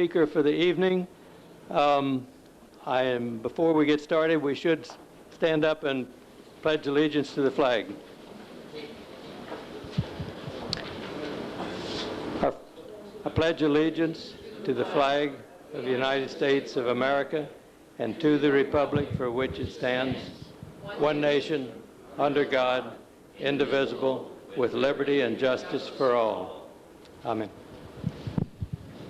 Speaker for the evening. Before we get started, we should stand up and pledge allegiance to the flag. I pledge allegiance to the flag of the United States of America and to the republic for which it stands, one nation, under God, indivisible, with liberty and justice for all. Amen.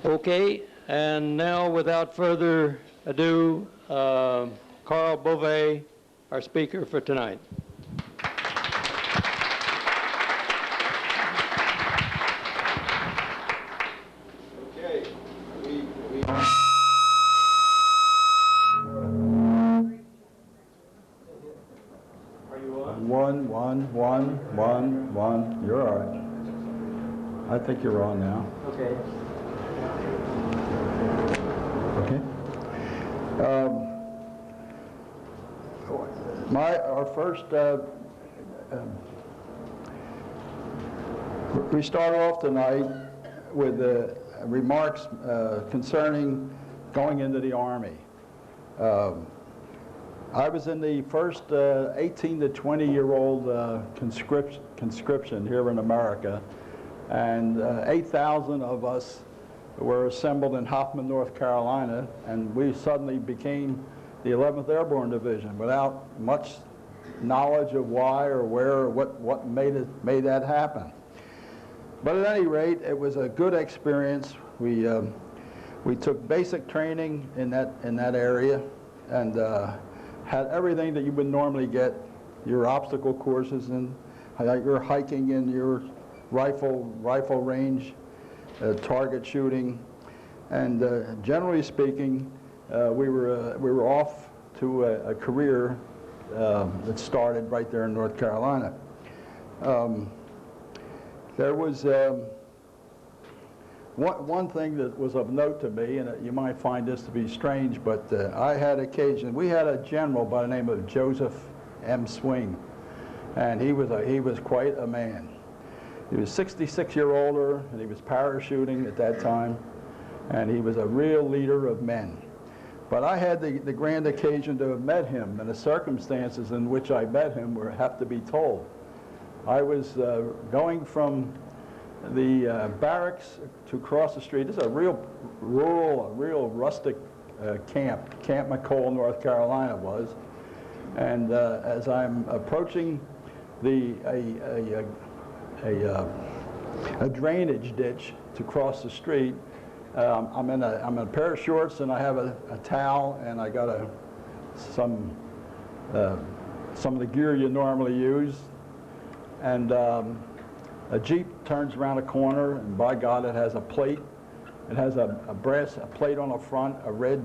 Okay, and now without further ado, Carl Bove, our speaker for tonight. Okay, Are you on? One. You're all right. I think you're on now. Okay. Okay. Our first, we start off tonight with remarks concerning going into the Army. I was in the first 18 to 20-year-old conscription here in America, and 8,000 of us were assembled in Hoffman, North Carolina, and we suddenly became the 11th Airborne Division without much knowledge of why or where or what made that happen. But at any rate, it was a good experience. We took basic training in that area and had everything that you would normally get: your obstacle courses and your hiking and your rifle range. Target shooting, and generally speaking, we were off to a career that started right there in North Carolina. There was one thing that was of note to me, and you might find this to be strange, but we had a general by the name of Joseph M. Swing, and he was quite a man. He was 66 years older, and he was parachuting at that time, and he was a real leader of men. But I had the grand occasion to have met him, and the circumstances in which I met him have to be told. I was going from the barracks to cross the street. This is a real rural, a real rustic camp. Camp McCall, North Carolina was. And as I'm approaching a drainage ditch to cross the street, I'm in a pair of shorts, and I have a towel, and I got some of the gear you normally use, and a Jeep turns around a corner, and by God, it has a plate. It has a plate on the front, a red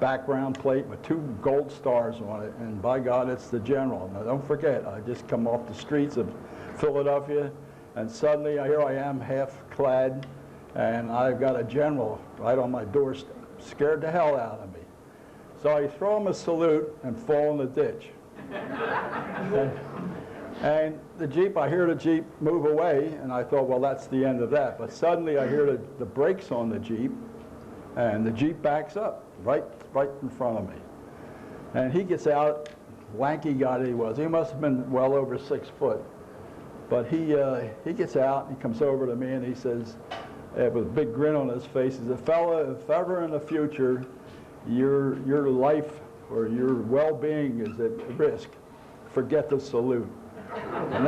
background plate with 2 gold stars on it, and by God, it's the general. Now don't forget, I just come off the streets of Philadelphia, and suddenly here I am, half clad, and I've got a general right on my doorstep. Scared the hell out of me. So I throw him a salute and fall in the ditch. and I hear the Jeep move away, and I thought, well, that's the end of that. But suddenly I hear the brakes on the Jeep, and the Jeep backs up right in front of me. And he gets out, lanky guy that he was. He must have been well over 6 foot. But he gets out, and he comes over to me, and he says, with a big grin on his face, he says, "Fella, if ever in the future your life or your well-being is at risk, forget the salute." And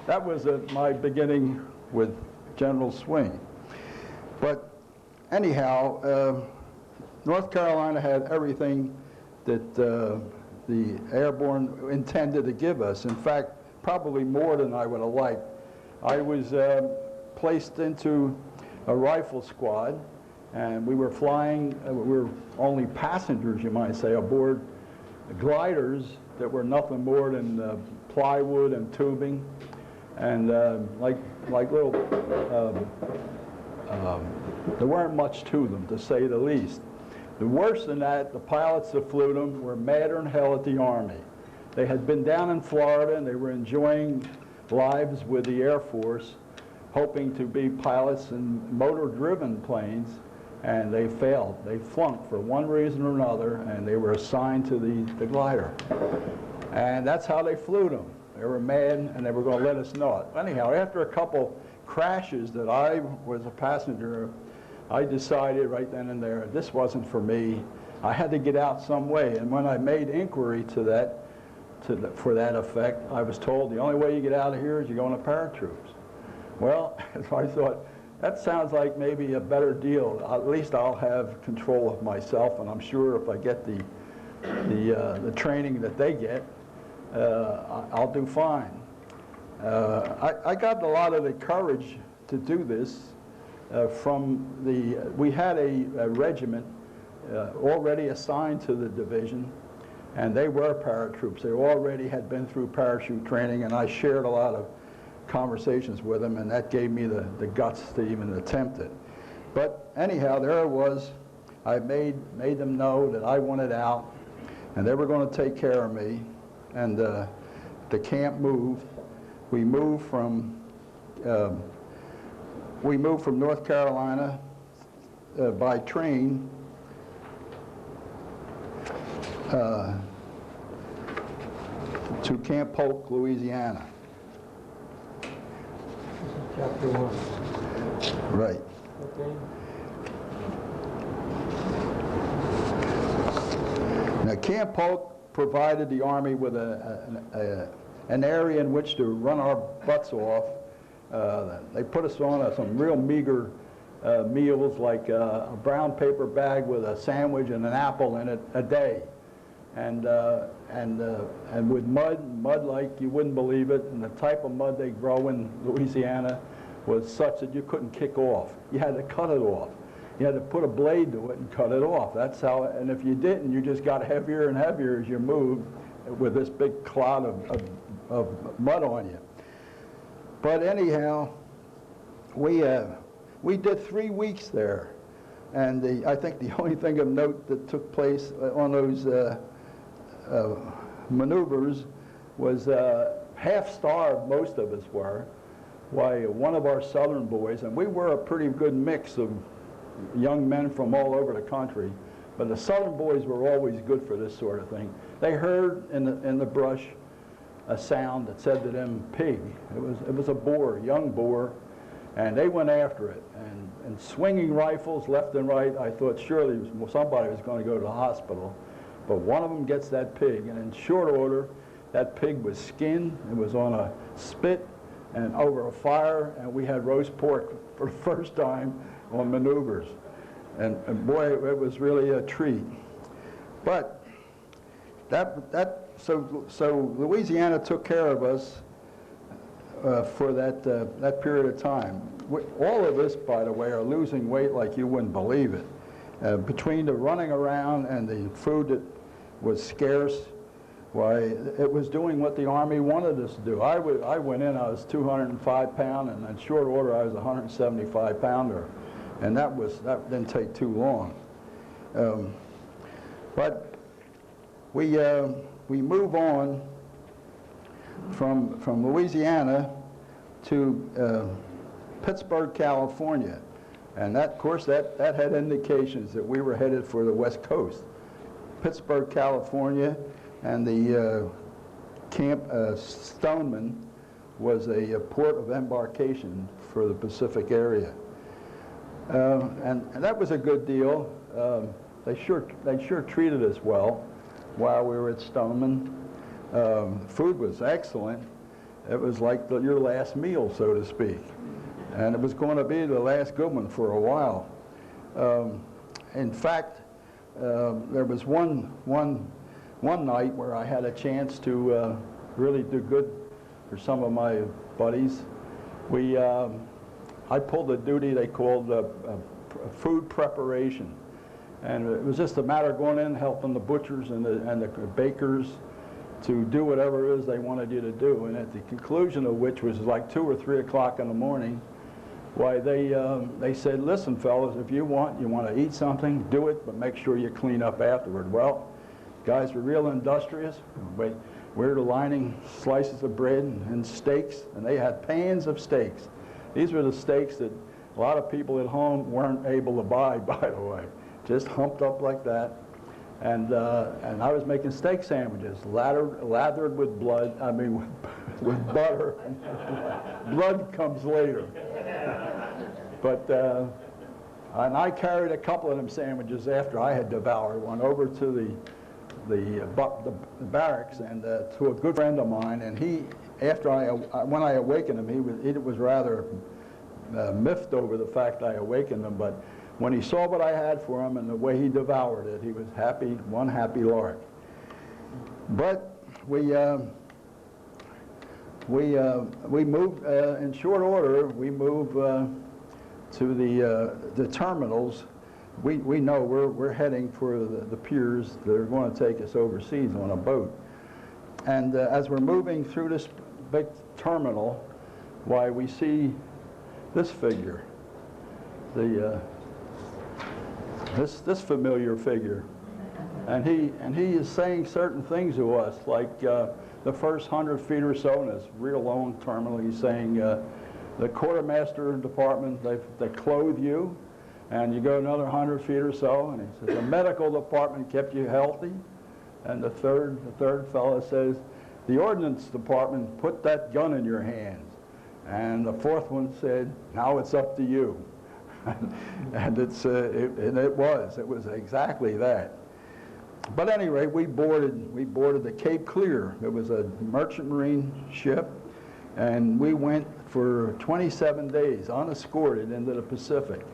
that was my beginning with General Swing. But anyhow, North Carolina had everything that the Airborne intended to give us. In fact, probably more than I would have liked. I was placed into a rifle squad, and we were flying, we were only passengers, you might say, aboard gliders that were nothing more than plywood and tubing, and like little, there weren't much to them, to say the least. The worse than that, the pilots that flew them were madder than hell at the Army. They had been down in Florida, and they were enjoying lives with the Air Force, hoping to be pilots in motor-driven planes, and they failed. They flunked for one reason or another, and they were assigned to the glider. And that's how they flew them. They were mad, and they were going to let us know it. Anyhow, after a couple crashes that I was a passenger, I decided right then and there, this wasn't for me. I had to get out some way. And when I made inquiry to that, for that effect, I was told the only way you get out of here is you go in a paratroops. Well, I thought, that sounds like maybe a better deal. At least I'll have control of myself, and I'm sure if I get the training that they get, I'll do fine. I got a lot of the courage to do this we had a regiment already assigned to the division, and they were paratroops. They already had been through parachute training, and I shared a lot of conversations with them, and that gave me the guts to even attempt it. But anyhow, there it was. I made them know that I wanted out, and they were going to take care of me. And the camp moved. We moved from North Carolina by train to Camp Polk, Louisiana. Chapter 1. Right. Okay. Now, Camp Polk provided the Army with an area in which to run our butts off. They put us on some real meager meals, like a brown paper bag with a sandwich and an apple in it a day, and with mud like you wouldn't believe it. And the type of mud they grow in Louisiana was such that you couldn't kick off. You had to cut it off. You had to put a blade to it and cut it off. That's how. And if you didn't, you just got heavier and heavier as you moved, with this big cloud of mud on you. But anyhow, we did 3 weeks there, and I think the only thing of note that took place on those maneuvers was half-starved. Most of us were. Why, one of our southern boys, and we were a pretty good mix of young men from all over the country, but the southern boys were always good for this sort of thing. They heard in the brush a sound that said to them, pig. It was a boar, a young boar, and they went after it. And swinging rifles left and right, I thought surely somebody was going to go to the hospital. But one of them gets that pig, and in short order, that pig was skinned. It was on a spit and over a fire, and we had roast pork for the first time on maneuvers. And boy, it was really a treat. But so Louisiana took care of us for that period of time. All of us, by the way, are losing weight like you wouldn't believe it. Between the running around and the food that was scarce, why, it was doing what the Army wanted us to do. I went in, I was 205 pound, and in short order I was a 175 pounder. And that didn't take too long. But we move on from Louisiana to Pittsburgh, California. And that, of course, that had indications that we were headed for the West Coast. Pittsburgh, California, and the Camp Stoneman was a port of embarkation for the Pacific area. And that was a good deal. They sure treated us well while we were at Stoneman. Food was excellent. It was like your last meal, so to speak. And it was going to be the last good one for a while. In fact, there was one night where I had a chance to really do good for some of my buddies. I pulled a duty they called food preparation. And it was just a matter of going in, helping the butchers and the bakers to do whatever it is they wanted you to do. And at the conclusion of which was like 2 or 3 o'clock in the morning, why, they said, listen, fellas, if you want to eat something, do it, but make sure you clean up afterward. Well, guys were real industrious. We were lining slices of bread and steaks, and they had pans of steaks. These were the steaks that a lot of people at home weren't able to buy, by the way. Just humped up like that. And I was making steak sandwiches, lathered with blood, I mean, with butter. Blood comes later. But, and I carried a couple of them sandwiches after I had devoured one over to the barracks and to a good friend of mine. And he, when I awakened him, he was rather miffed over the fact I awakened him. But when he saw what I had for him and the way he devoured it, he was happy, one happy lark. But we moved in short order. We moved to the terminals. We know we're heading for the piers that are going to take us overseas on a boat. And as we're moving through this big terminal, why, we see this figure, this familiar figure, and he is saying certain things to us, like the first 100 feet or so in this real long terminal. He's saying the quartermaster department, they clothe you, and you go another 100 feet or so, and he says the medical department kept you healthy, and the third fellow says the ordnance department put that gun in your hands, and the fourth one said now it's up to you. And it was exactly that. But at any rate, we boarded the Cape Clear. It was a merchant marine ship, and we went for 27 days unescorted into the Pacific.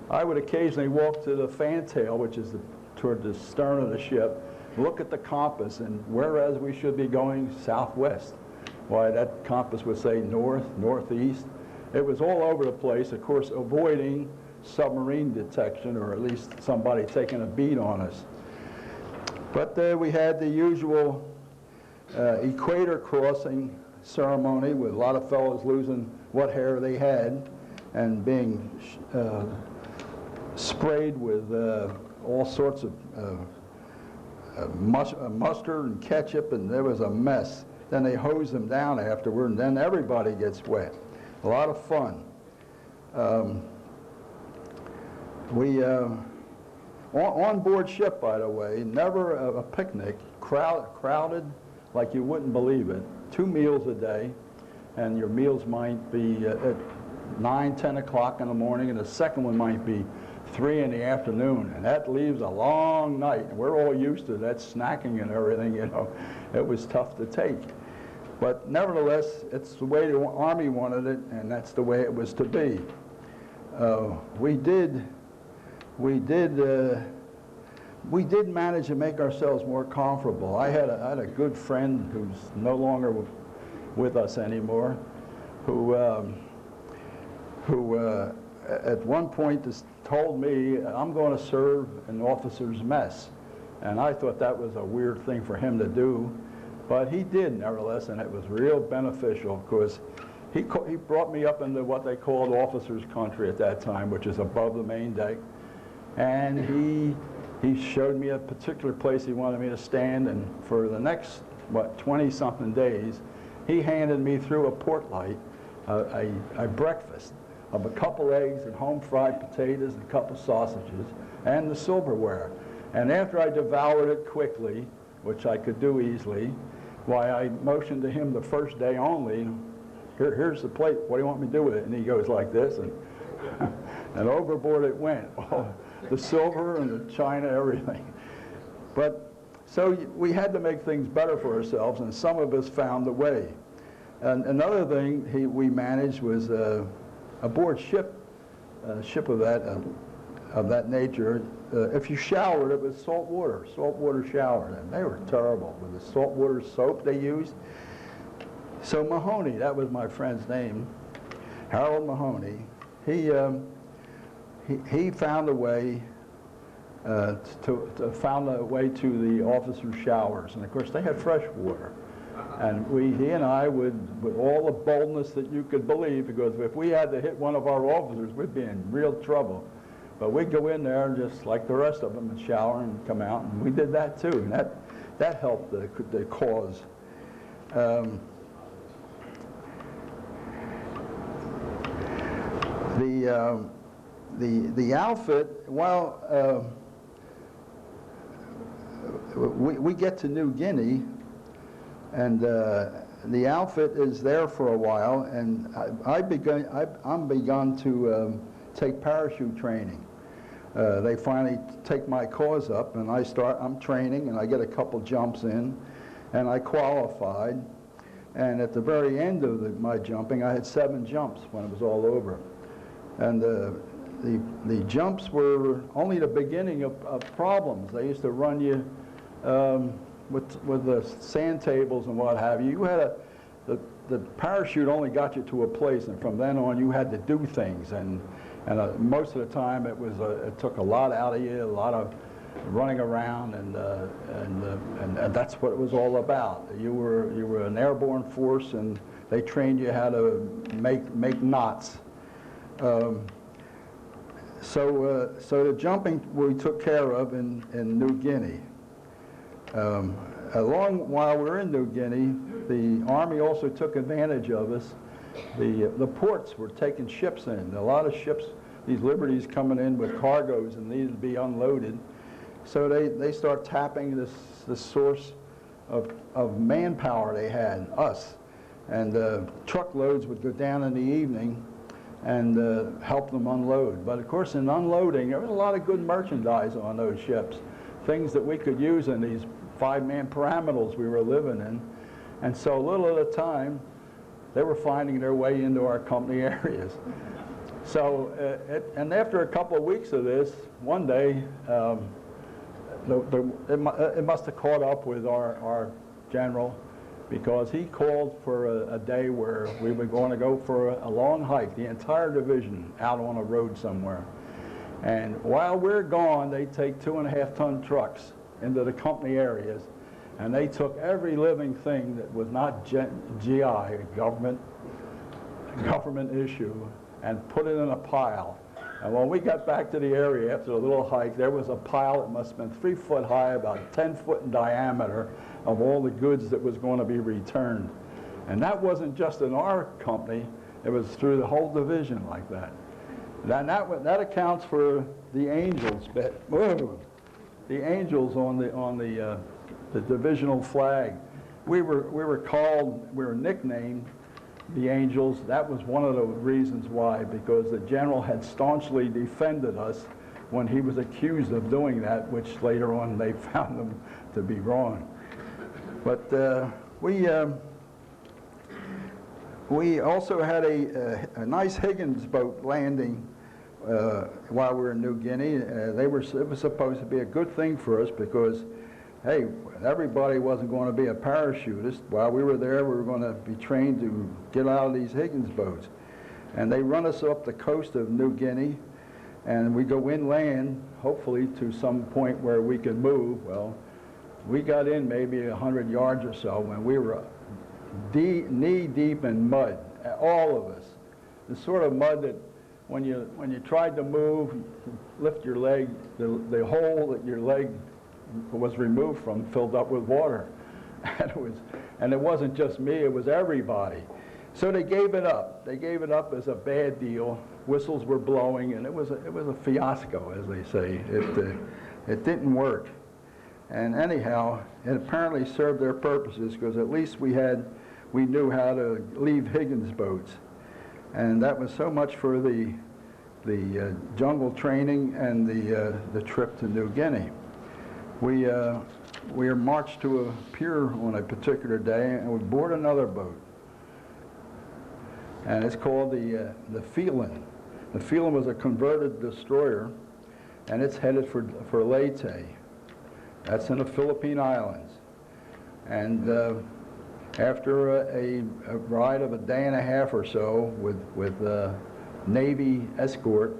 I would occasionally walk to the fantail, which is toward the stern of the ship, look at the compass, and whereas we should be going southwest, why, that compass would say north, northeast. It was all over the place, of course, avoiding submarine detection, or at least somebody taking a beat on us. But we had the usual equator crossing ceremony with a lot of fellows losing what hair they had and being sprayed with all sorts of mustard and ketchup, and there was a mess. Then they hose them down afterward, and then everybody gets wet. A lot of fun. On board ship, by the way, never a picnic, crowded like you wouldn't believe it. 2 meals a day, and your meals might be at 9, 10 o'clock in the morning, and the second one might be 3 in the afternoon, and that leaves a long night. And we're all used to that snacking and everything, you know. It was tough to take. But nevertheless, it's the way the Army wanted it, and that's the way it was to be. We did manage to make ourselves more comfortable. I had a good friend who's no longer with us anymore, who at one point just told me, I'm going to serve an officer's mess. And I thought that was a weird thing for him to do. But he did, nevertheless, and it was real beneficial, because he brought me up into what they called officers' country at that time, which is above the main deck. And he showed me a particular place he wanted me to stand, and for the next, 20-something days, he handed me through a port light a breakfast of a couple eggs and home-fried potatoes and a couple sausages and the silverware. And after I devoured it quickly, which I could do easily, why, I motioned to him the first day only, here's the plate, what do you want me to do with it? And he goes like this, and, and overboard it went. The silver and the china, everything. But so we had to make things better for ourselves, and some of us found a way. And another thing we managed was aboard ship, ship of that nature. If you showered, it was salt water shower, and they were terrible with the salt water soap they used. So Mahoney, that was my friend's name, Harold Mahoney. He found a way found a way to the officers' showers, and of course they had fresh water. And he and I would, with all the boldness that you could believe, because if we had to hit one of our officers, we'd be in real trouble. But we'd go in there just like the rest of them and shower and come out, and we did that too, and that helped the cause. the outfit, well, we get to New Guinea, and the outfit is there for a while, and I'm begun to take parachute training. They finally take my cause up, and I'm training, and I get a couple jumps in, and I qualified. And at the very end of my jumping, I had 7 jumps when it was all over. And the jumps were only the beginning of problems. They used to run you with the sand tables and what have you. You had the parachute only got you to a place, and from then on you had to do things. And most of the time it took a lot out of you, a lot of running around, and that's what it was all about. You were an airborne force, and they trained you how to make knots. So the jumping we took care of in New Guinea. While we were in New Guinea, the Army also took advantage of us. The ports were taking ships in. A lot of ships, these Liberties coming in with cargoes and needed to be unloaded. So they start tapping this source of manpower they had, us. And truckloads would go down in the evening and help them unload. But of course, in unloading, there was a lot of good merchandise on those ships, things that we could use in these 5-man pyramidals we were living in. And so little at a time, they were finding their way into our company areas. So, and after a couple of weeks of this, one day, it must have caught up with our general, because he called for a day where we were going to go for a long hike, the entire division, out on a road somewhere. And while we're gone, they take 2.5-ton trucks into the company areas, and they took every living thing that was not GI, government issue, and put it in a pile. And when we got back to the area after the little hike, there was a pile that must have been 3 foot high, about 10 foot in diameter, of all the goods that was going to be returned. And that wasn't just in our company, it was through the whole division like that. And that accounts for the angels, the angels on the divisional flag. We were nicknamed the Angels. That was one of the reasons why, because the general had staunchly defended us when he was accused of doing that, which later on they found him to be wrong. But we also had a nice Higgins boat landing while we were in New Guinea. It was supposed to be a good thing for us because, hey, everybody wasn't going to be a parachutist. While we were there, we were going to be trained to get out of these Higgins boats. And they run us up the coast of New Guinea, and we go inland, hopefully to some point where we can move. Well, we got in maybe 100 yards or so when we were knee-deep in mud, all of us. The sort of mud that when you tried to move, lift your leg, the hole that your leg was removed from filled up with water. And it wasn't just me, it was everybody. So they gave it up. They gave it up as a bad deal. Whistles were blowing, and it was a fiasco, as they say. It didn't work. And anyhow, it apparently served their purposes, because at least we knew how to leave Higgins boats. And that was so much for the jungle training and the trip to New Guinea. We were marched to a pier on a particular day, and we board another boat. And it's called the Phelan. The Phelan was a converted destroyer, and it's headed for Leyte. That's in the Philippine Islands. And after a ride of a day and a half or so with Navy escort,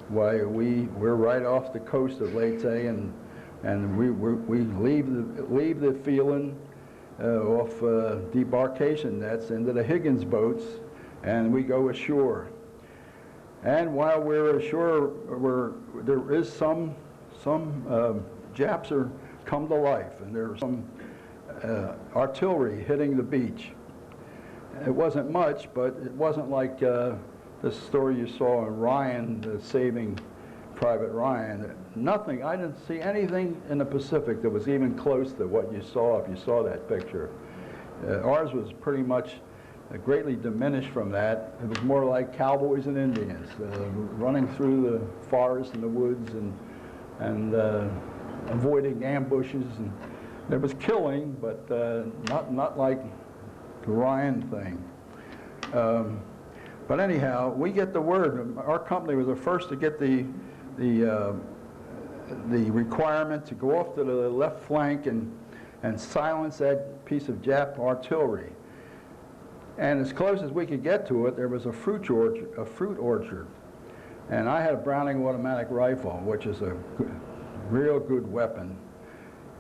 why we're right off the coast of Leyte, and we leave the Phelan off debarkation nets into the Higgins boats, and we go ashore. And while we're ashore, there is some Japs are come to life, and there's some artillery hitting the beach. It wasn't much, but it wasn't like the the story you saw in Ryan, Saving Private Ryan, nothing, I didn't see anything in the Pacific that was even close to what you saw if you saw that picture. Ours was pretty much greatly diminished from that. It was more like cowboys and Indians running through the forest and the woods and avoiding ambushes. And there was killing, but not like the Ryan thing. But anyhow, we get the word. Our company was the first to get the requirement to go off to the left flank and silence that piece of Jap artillery. And as close as we could get to it, there was a fruit orchard. And I had a Browning automatic rifle, which is a real good weapon.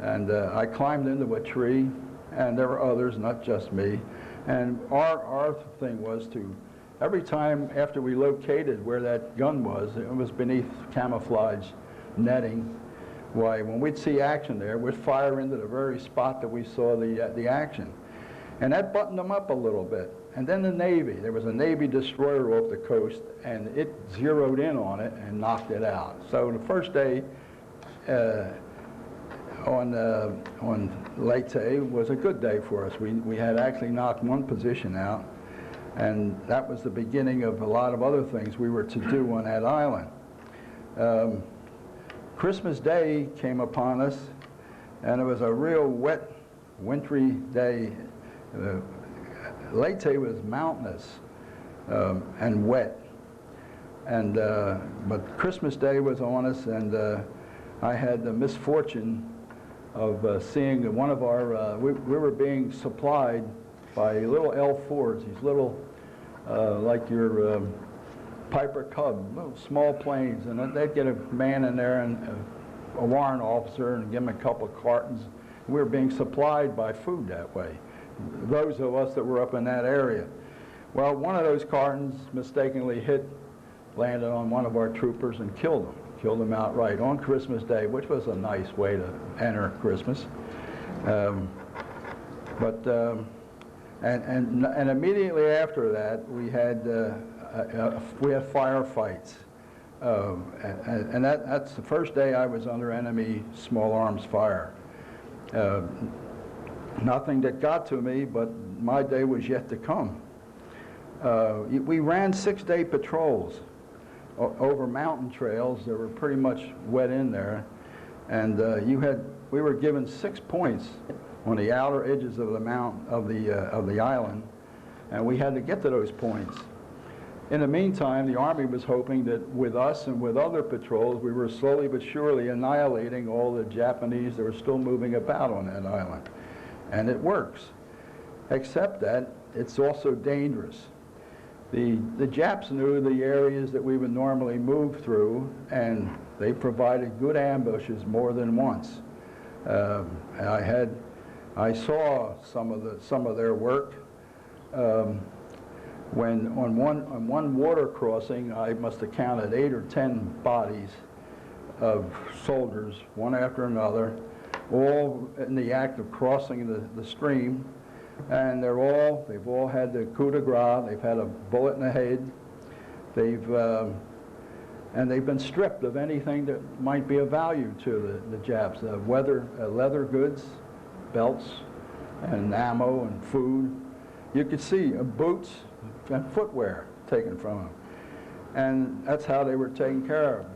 And I climbed into a tree, and there were others, not just me. And our thing was to, every time after we located where that gun was, it was beneath camouflage netting. Why, when we'd see action there, we'd fire into the very spot that we saw the action. And that buttoned them up a little bit. And then the Navy, there was a Navy destroyer off the coast, and it zeroed in on it and knocked it out. So the first day on Leyte was a good day for us. We had actually knocked one position out, and that was the beginning of a lot of other things we were to do on that island. Christmas Day came upon us, and it was a real wet, wintry day. Leyte was mountainous and wet, and but Christmas Day was on us, and I had the misfortune of seeing one of our, we were being supplied by little L4s, these little, like your Piper Cub, little small planes, and they'd get a man in there and a warrant officer and give him a couple of cartons. We were being supplied by food that way, those of us that were up in that area. Well, one of those cartons mistakenly landed on one of our troopers and killed him outright on Christmas Day, which was a nice way to enter Christmas. And immediately after that, we had firefights, and that's the first day I was under enemy small arms fire. Nothing that got to me, but my day was yet to come. We ran 6-day patrols over mountain trails that were pretty much wet in there, and we were given 6 points on the outer edges of the island, and we had to get to those points. In the meantime, the Army was hoping that with us and with other patrols, we were slowly but surely annihilating all the Japanese that were still moving about on that island. And it works, except that it's also dangerous. The Japs knew the areas that we would normally move through, and they provided good ambushes more than once. I saw some of their work. When on one water crossing, I must have counted 8 or 10 bodies of soldiers, one after another, all in the act of crossing the stream, and they've all had the coup de grace. They've had a bullet in the head. And they've been stripped of anything that might be of value to the Japs: leather goods, belts, and ammo and food. You could see boots and footwear taken from them, and that's how they were taken care of.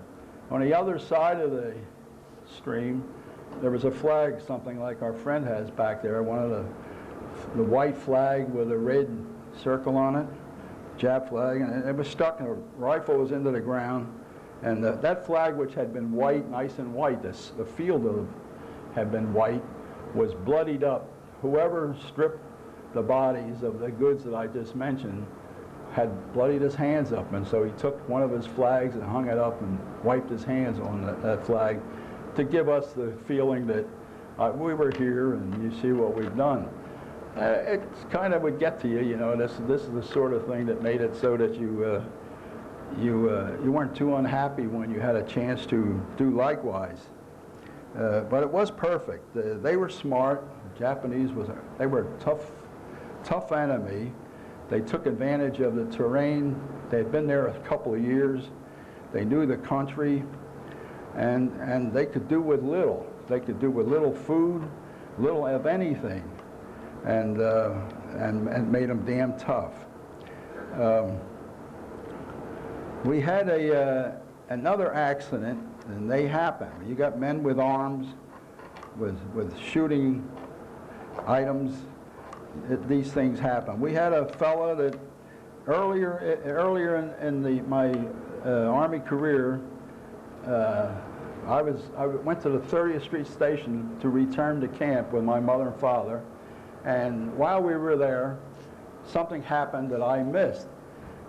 On the other side of the stream, there was a flag, something like our friend has back there, one of the white flag with a red circle on it, Jap flag, and it was stuck, and a rifle was into the ground, and that flag, which had been white, nice and white, the field had been white, was bloodied up. Whoever stripped the bodies of the goods that I just mentioned had bloodied his hands up, and so he took one of his flags and hung it up and wiped his hands on that flag to give us the feeling that we were here and you see what we've done. It kind of would get to you, you know. This is the sort of thing that made it so that you weren't too unhappy when you had a chance to do likewise. But it was perfect. They were smart. The Japanese they were a tough enemy. They took advantage of the terrain They'd been there a couple of years. They knew the country, and they could do with little. They could do with little food, little of anything, and made them damn tough. We had another accident, and they happen. You got men with arms, with shooting items. These things happen. We had a fellow that earlier in my Army career, I went to the 30th Street Station to return to camp with my mother and father, and while we were there, something happened that I missed,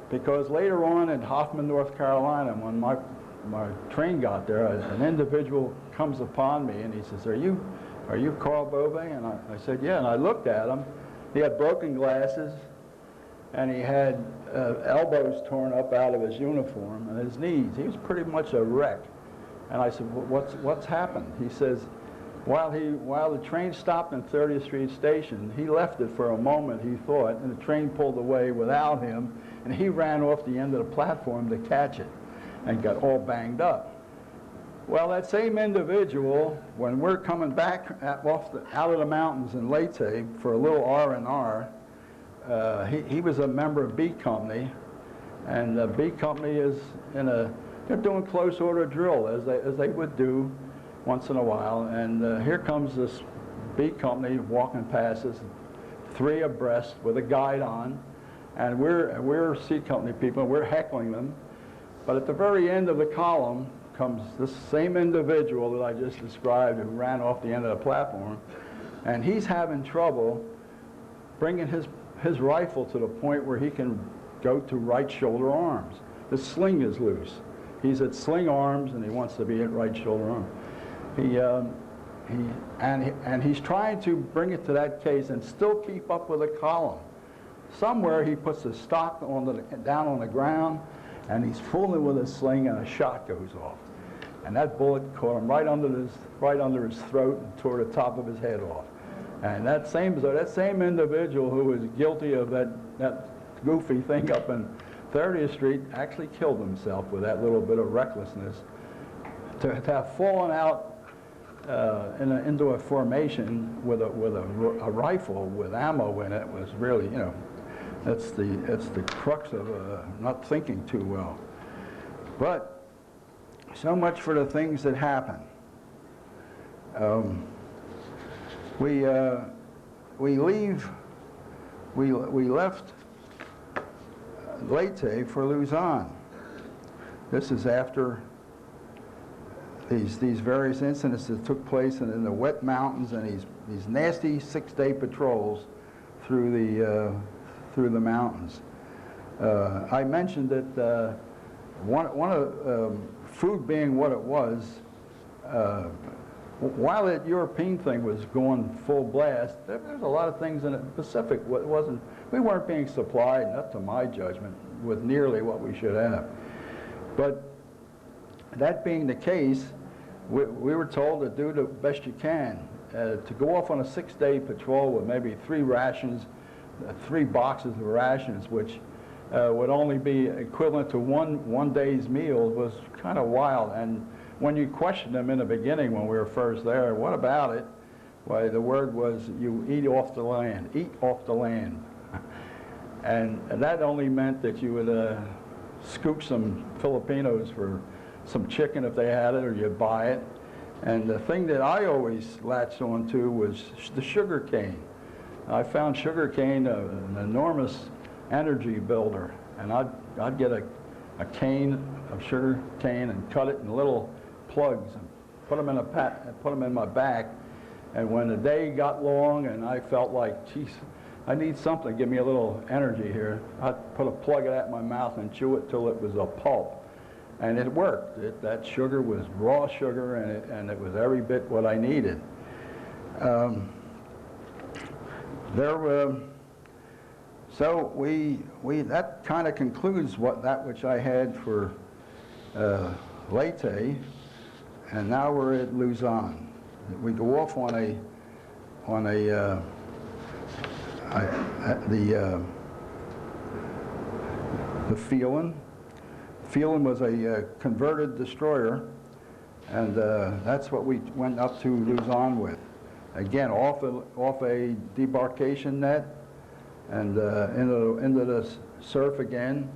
because later on in Hoffman, North Carolina, when my train got there, an individual comes upon me and he says, are you Carl Bove? And I said, yeah, and I looked at him. He had broken glasses, and he had elbows torn up out of his uniform and his knees. He was pretty much a wreck. And I said, well, what's happened? He says, while the train stopped in 30th Street Station, he left it for a moment, he thought, and the train pulled away without him, and he ran off the end of the platform to catch it and got all banged up. Well, that same individual, when we're coming back out of the mountains in Leyte for a little R&R, he was a member of B Company, and B Company is they're doing close order drill as they would do once in a while, and here comes this B Company walking past us, 3 abreast with a guide on, and we're C Company people, and we're heckling them. But at the very end of the column comes this same individual that I just described, who ran off the end of the platform, and he's having trouble bringing his rifle to the point where he can go to right shoulder arms. The sling is loose. He's at sling arms, and he wants to be at right shoulder arm. He's trying to bring it to that case and still keep up with the column. Somewhere he puts the stock down on the ground, and he's fooling with a sling, and a shot goes off. And that bullet caught him right under his throat and tore the top of his head off. And that same individual who was guilty of that goofy thing up in 30th Street actually killed himself with that little bit of recklessness. To have fallen out into a formation with a rifle with ammo in it was really, you know, it's the crux of not thinking too well. But so much for the things that happen. We left Leyte for Luzon. This is after these various incidents that took place in the wet mountains and these nasty 6-day patrols through the mountains. I mentioned that one of food being what it was, while that European thing was going full blast, there was a lot of things in the Pacific. We weren't being supplied, not to my judgment, with nearly what we should have. But that being the case, we were told to do the best you can. To go off on a 6-day patrol with maybe 3 rations, 3 boxes of rations, which would only be equivalent to one day's meal, was kind of wild. And when you questioned them in the beginning when we were first there, what about it? Why, the word was, you eat off the land, eat off the land. And that only meant that you would scoop some Filipinos for some chicken if they had it, or you'd buy it. And the thing that I always latched on to was the sugar cane. I found sugar cane an enormous energy builder, and I'd get a cane of sugar cane and cut it in little plugs and put them in my back. And when the day got long and I felt like, geez, I need something to give me a little energy here, I'd put a plug of that in my mouth and chew it till it was a pulp. And it worked. That sugar was raw sugar, and it was every bit what I needed. So that kind of concludes that which I had for Leyte, and now we're at Luzon. We go off on the Phelan. Phelan was a converted destroyer, and that's what we went up to Luzon with. Again, off a debarkation net, and into the surf again,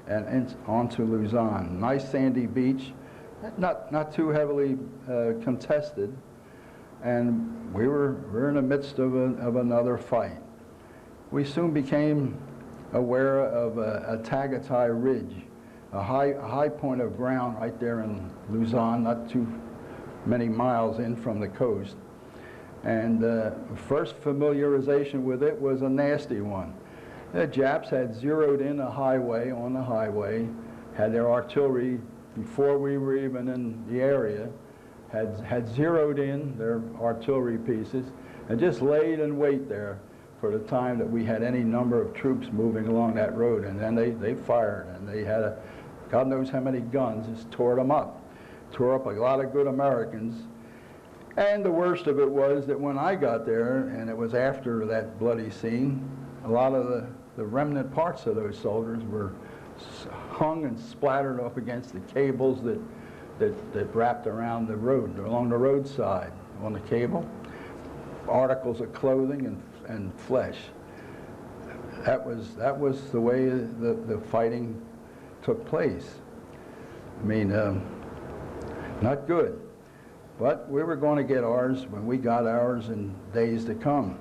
and onto Luzon. Nice sandy beach, not too heavily contested, and we're in the midst of another fight. We soon became aware of a Tagatai Ridge, a high point of ground right there in Luzon, not too many miles in from the coast. And first familiarization with it was a nasty one. The Japs had zeroed in a highway on the highway, had their artillery before we were even in the area, had zeroed in their artillery pieces, and just laid in wait there for the time that we had any number of troops moving along that road. And then they fired, and they had God knows how many guns, just tore them up. Tore up a lot of good Americans. And the worst of it was that when I got there, and it was after that bloody scene, a lot of the remnant parts of those soldiers were hung and splattered up against the cables that wrapped around the road, along the roadside on the cable. Articles of clothing and flesh. That was the way the fighting took place. I mean, not good. But we were going to get ours when we got ours in days to come.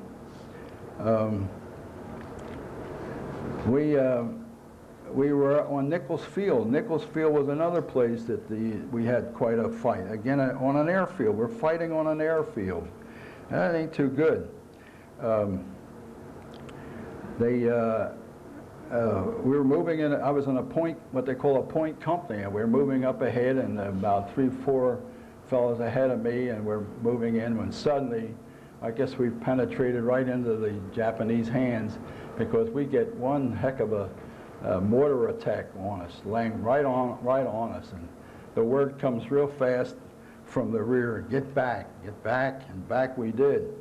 We were on Nichols Field. Nichols Field was another place that we had quite a fight. Again, on an airfield. We're fighting on an airfield. That ain't too good. We were moving in. I was in a point, what they call a point company, and we were moving up ahead, and about 3 or 4 fellows ahead of me, and we're moving in when suddenly, I guess we penetrated right into the Japanese hands, because we get one heck of a mortar attack on us, laying right on us, and the word comes real fast from the rear, get back, and back we did.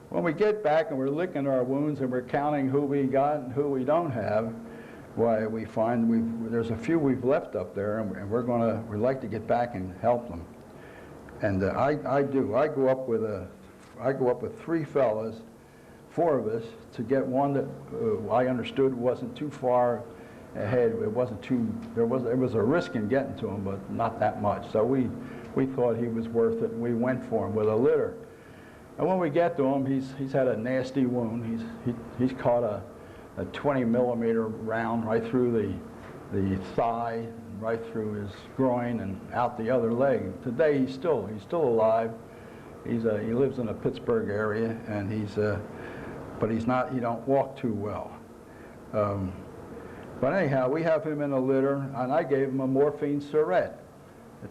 When we get back and we're licking our wounds and we're counting who we got and who we don't have, why we find there's a few we've left up there, and we'd like to get back and help them. And I do. I go up with 3 fellas, 4 of us, to get one that I understood wasn't too far ahead. It wasn't too. There was a risk in getting to him, but not that much. So we thought he was worth it, and we went for him with a litter. And when we get to him, he's had a nasty wound. He's caught a 20 millimeter round right through the thigh, right through his groin and out the other leg. Today he's still alive. He lives in the Pittsburgh area, and but he don't walk too well. But anyhow, we have him in a litter, and I gave him a morphine syringe.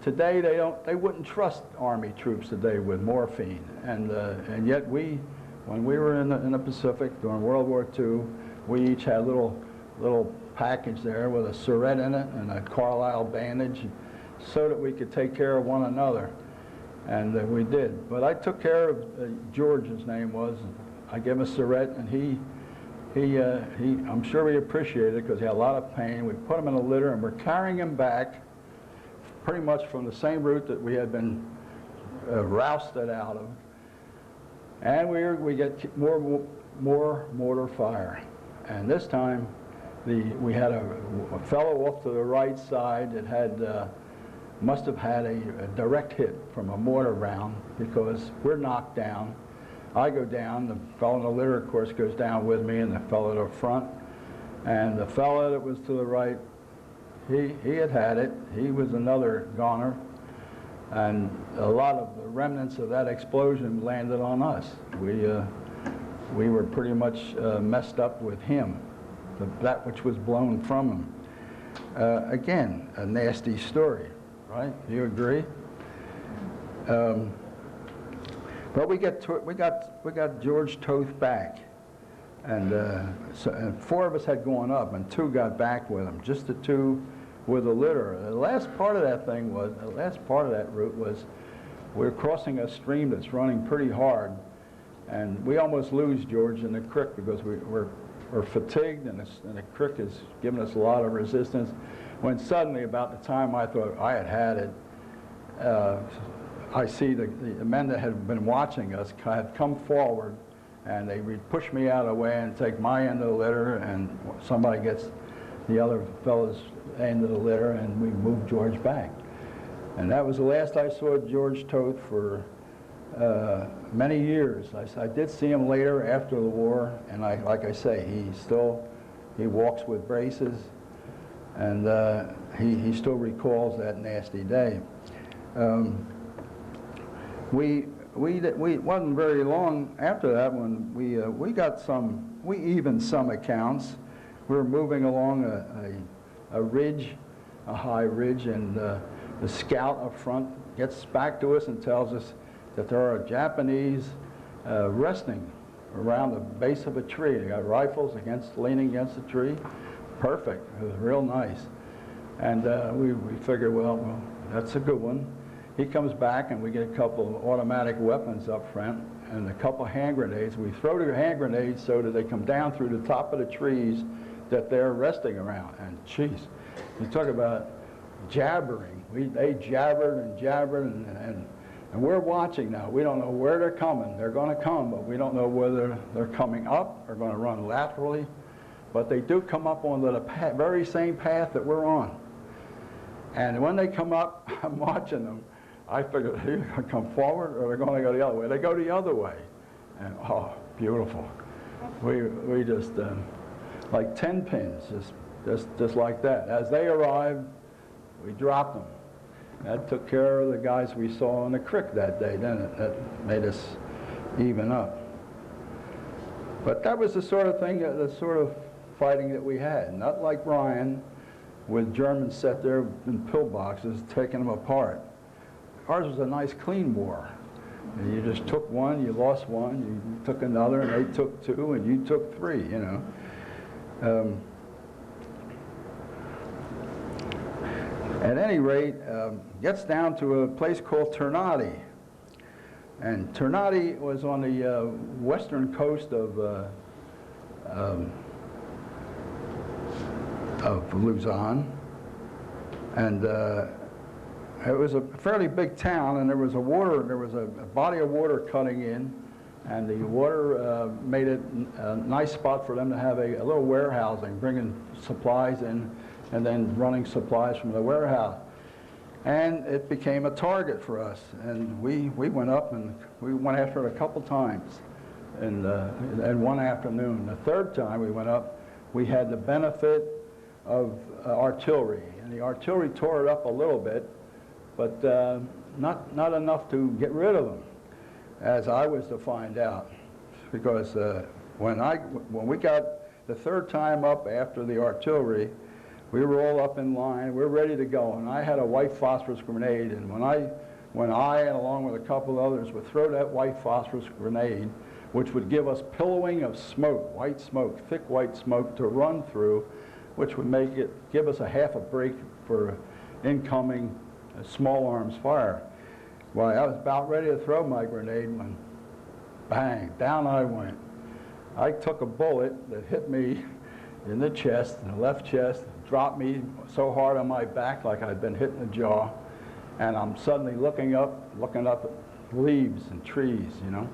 Today they wouldn't trust Army troops today with morphine, and yet when we were in the Pacific during World War II, we each had a little package there with a syringe in it and a Carlisle bandage, so that we could take care of one another, and we did. But I took care of George, his name was. I gave him a syringe, and I'm sure he appreciated it because he had a lot of pain. We put him in a litter, and we're carrying him back pretty much from the same route that we had been rousted out of. And we get more mortar fire. And this time, we had a fellow off to the right side that must have had a direct hit from a mortar round, because we're knocked down. I go down, the fellow in the litter, of course, goes down with me, and the fellow at the front. And the fellow that was to the right, he had it. He was another goner. And a lot of the remnants of that explosion landed on us. We were pretty much messed up with him, that which was blown from him. Again, a nasty story, right? Do you agree? But we got George Toth back, and 4 of us had gone up, and 2 got back with him, just the 2 with a litter. The last part of that route was we're crossing a stream that's running pretty hard, and we almost lose George in the creek because we're we're fatigued, and the creek is giving us a lot of resistance, when suddenly, about the time I thought I had it, I see the men that had been watching us had come forward, and they would push me out of the way and take my end of the litter, and somebody gets the other fellow's end of the litter, and we moved George back. And that was the last I saw George Toth for many years. I did see him later after the war, and like I say, he walks with braces, and he still recalls that nasty day. We wasn't very long after that when we evened some accounts. We were moving along a ridge, a high ridge, and the scout up front gets back to us and tells us that there are Japanese resting around the base of a tree. They got rifles leaning against the tree. Perfect. It was real nice. And we figured, well, that's a good one. He comes back, and we get a couple of automatic weapons up front and a couple of hand grenades. We throw the hand grenades so that they come down through the top of the trees that they're resting around. And geez, you talk about jabbering. They jabbered and jabbered, and we're watching now. We don't know where they're coming. They're going to come, but we don't know whether they're coming up or going to run laterally. But they do come up on the very same path that we're on. And when they come up, I'm watching them. I figured they're going to come forward or they're going to go the other way. They go the other way. And oh, beautiful. We just, like 10 pins, just like that. As they arrived, we dropped them. That took care of the guys we saw in the creek that day. Then that made us even up. But that was the sort of thing, the sort of fighting that we had. Not like Ryan, with Germans set there in pillboxes, taking them apart. Ours was a nice clean war. And you just took one, you lost one, you took another, and they took two, and you took three, you know. At any rate, gets down to a place called Ternate. And Ternate was on the western coast of Luzon. And it was a fairly big town, and there was a body of water cutting in, and the water made it a nice spot for them to have a little warehousing, bringing supplies in, and then running supplies from the warehouse. And it became a target for us, and we went up and we went after it a couple times, and one afternoon. The third time we went up, we had the benefit of artillery, and the artillery tore it up a little bit, but not enough to get rid of them, as I was to find out, because when we got the third time up after the artillery, we were all up in line, we were ready to go, and I had a white phosphorus grenade, and when I, along with a couple others, would throw that white phosphorus grenade, which would give us pillowing of smoke, white smoke, thick white smoke to run through, which would give us a half a break for incoming small arms fire. Well, I was about ready to throw my grenade when, bang, down I went. I took a bullet that hit me in the chest, in the left chest, dropped me so hard on my back like I'd been hit in the jaw, and I'm suddenly looking up at leaves and trees, you know.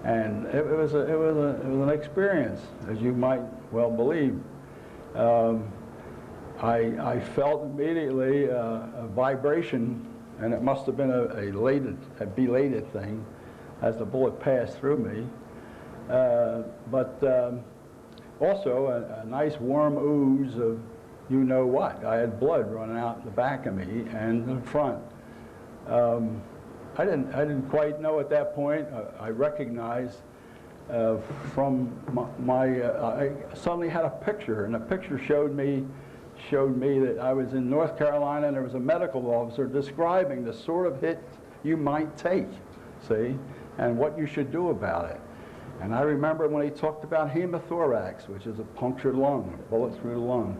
And it was an experience, as you might well believe. I felt immediately a vibration, and it must have been a belated thing as the bullet passed through me. But also a nice warm ooze of you-know-what. I had blood running out the back of me and the front. I didn't quite know at that point. I recognized from I suddenly had a picture, and the picture showed me that I was in North Carolina, and there was a medical officer describing the sort of hit you might take, see, and what you should do about it. And I remember when he talked about hemothorax, which is a punctured lung, a bullet through the lung.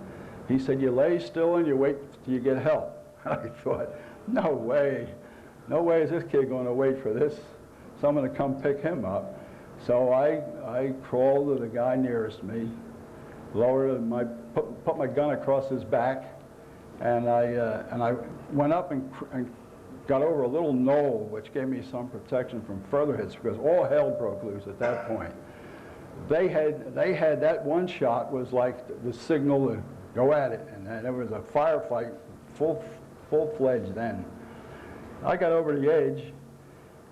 He said, you lay still and you wait till you get help. I thought, no way is this kid going to wait for this, someone to come pick him up. So I crawled to the guy nearest me, put my gun across his back, and I went up and got over a little knoll, which gave me some protection from further hits, because all hell broke loose at that point. They had that one shot was like the signal to go at it, and there was a firefight full-fledged then. I got over the edge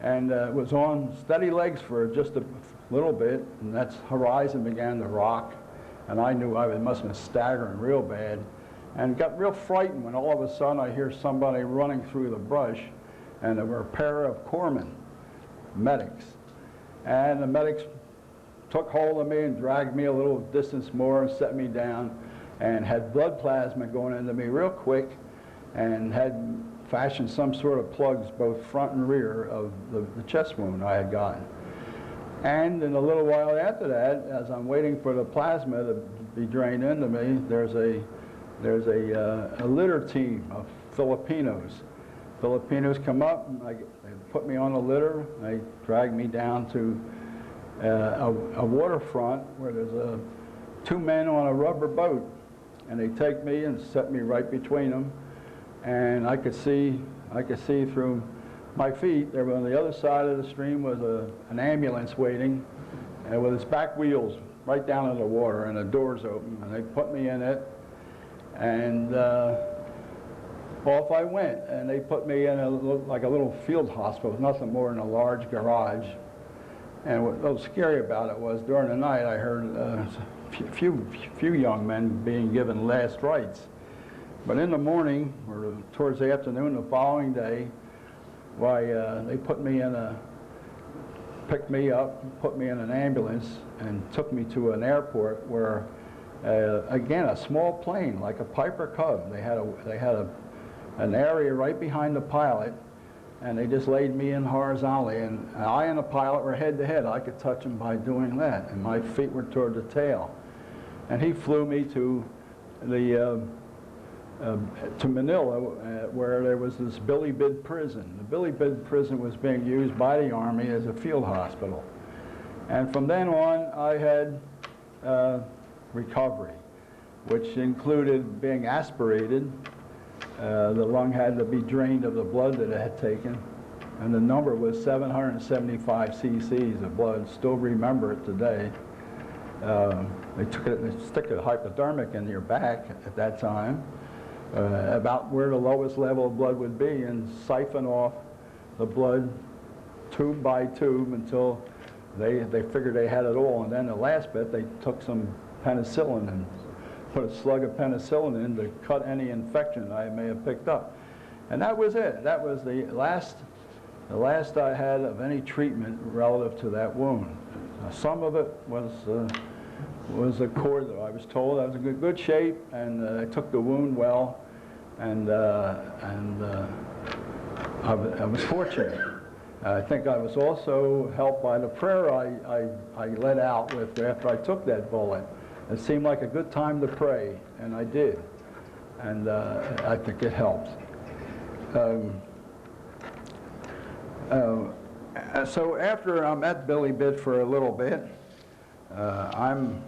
and was on steady legs for just a little bit, and that horizon began to rock, and I knew I must have been staggering real bad, and got real frightened when all of a sudden I hear somebody running through the brush, and there were a pair of corpsmen, medics, and the medics took hold of me and dragged me a little distance more and set me down, and had blood plasma going into me real quick, and had fashioned some sort of plugs both front and rear of the chest wound I had gotten. And in a little while after that, as I'm waiting for the plasma to be drained into me, there's a litter team of Filipinos. Filipinos come up, and they put me on the litter, and they drag me down to a waterfront where there's two men on a rubber boat, and they take me and set me right between them, and I could see through my feet. There, on the other side of the stream was an ambulance waiting, and with its back wheels right down in the water, and the doors open, and they put me in it, and off I went, and they put me in like a little field hospital, nothing more than a large garage. And what was scary about it was during the night I heard a few young men being given last rites. But in the morning, or towards the afternoon the following day, why, they picked me up, put me in an ambulance, and took me to an airport where, again, a small plane, like a Piper Cub. They had an area right behind the pilot, and they just laid me in horizontally, and I and the pilot were head to head. I could touch him by doing that, and my feet were toward the tail. And he flew me to Manila, where there was this Billy Bid prison. The Billy Bid prison was being used by the Army as a field hospital. And from then on, I had recovery, which included being aspirated. The lung had to be drained of the blood that it had taken, and the number was 775 cc's of blood. Still remember it today. They stick a hypodermic in your back at that time, about where the lowest level of blood would be, and siphon off the blood tube by tube until they figured they had it all. And then the last bit, they took some penicillin and put a slug of penicillin in to cut any infection I may have picked up. And that was it. That was the last I had of any treatment relative to that wound. Some of it was a cord that I was told I was in good shape, and I took the wound well, and I was fortunate. I think I was also helped by the prayer I let out with after I took that bullet. It seemed like a good time to pray, and I did, and I think it helped. So after I'm at Billy Bid for a little bit, I'm